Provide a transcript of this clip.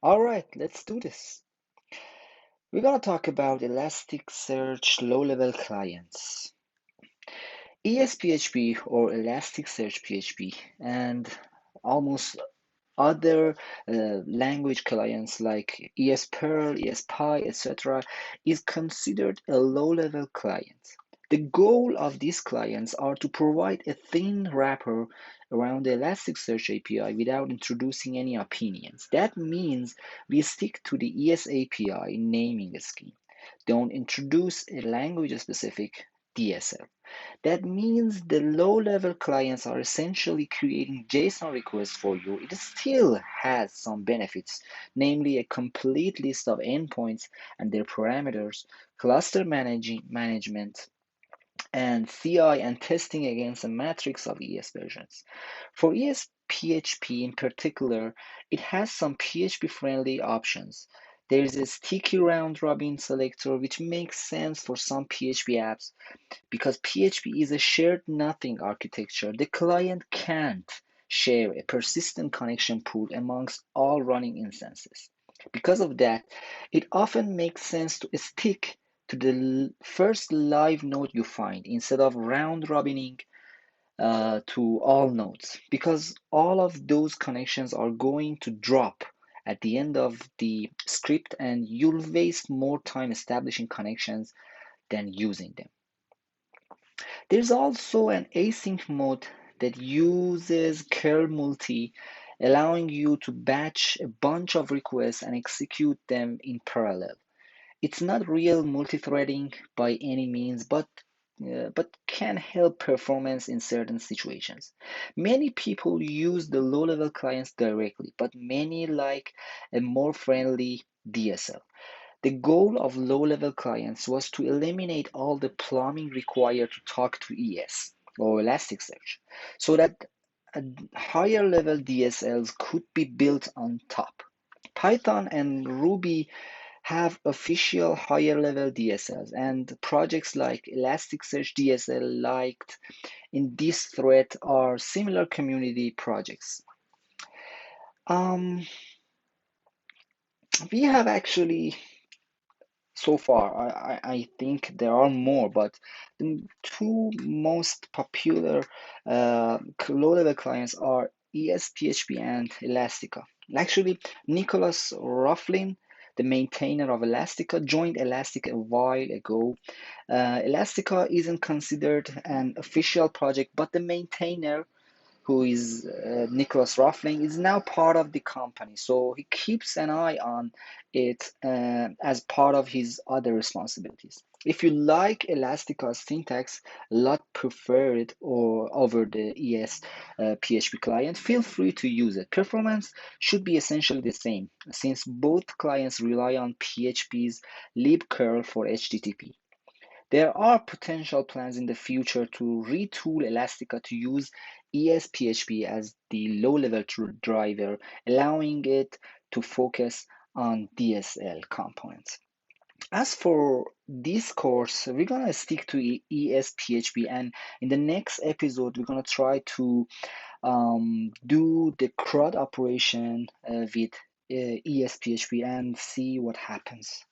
All right, let's do this. We're going to talk about Elasticsearch low-level clients, ESPHP or Elasticsearch PHP, and almost other language clients like ESPerl, ESPy, etc., is considered a low-level client. The goal of these clients are to provide a thin wrapper around the Elasticsearch API without introducing any opinions. That means we stick to the ES API naming scheme. Don't introduce a language-specific DSL. That means the low-level clients are essentially creating JSON requests for you. It still has some benefits, namely a complete list of endpoints and their parameters, cluster management, and CI and testing against a matrix of ES versions. For ES PHP in particular, it has some PHP-friendly options. There is a sticky round robin selector, which makes sense for some PHP apps because PHP is a shared nothing architecture. The client can't share a persistent connection pool amongst all running instances. Because of that, it often makes sense to stick to the first live node you find instead of round robining to all nodes, because all of those connections are going to drop at the end of the script and you'll waste more time establishing connections than using them. There's also an async mode that uses curl multi, allowing you to batch a bunch of requests and execute them in parallel. It's not real multi-threading by any means, but can help performance in certain situations. Many people use the low-level clients directly, but many like a more friendly DSL. The goal of low-level clients was to eliminate all the plumbing required to talk to ES or Elasticsearch so that higher level DSLs could be built on top. Python and Ruby have official higher level DSLs, and projects like Elasticsearch DSL liked in this thread are similar community projects. Um, we have actually so far. I think there are more, but the two most popular low-level clients are ESPHP and Elastica. Actually, Nicholas Rufflin, the maintainer of Elastica, joined Elastica a while ago. Elastica isn't considered an official project, but the maintainer who is Nicholas Ruffling, is now part of the company. So he keeps an eye on it as part of his other responsibilities. If you like Elastica's syntax, a lot prefer it or over the ES PHP client, feel free to use it. Performance should be essentially the same since both clients rely on PHP's libcurl for HTTP. There are potential plans in the future to retool Elastica to use ESPHP as the low-level driver, allowing it to focus on DSL components. As for this course, we're gonna stick to ESPHP, and in the next episode, we're gonna try to do the CRUD operation with ESPHP and see what happens.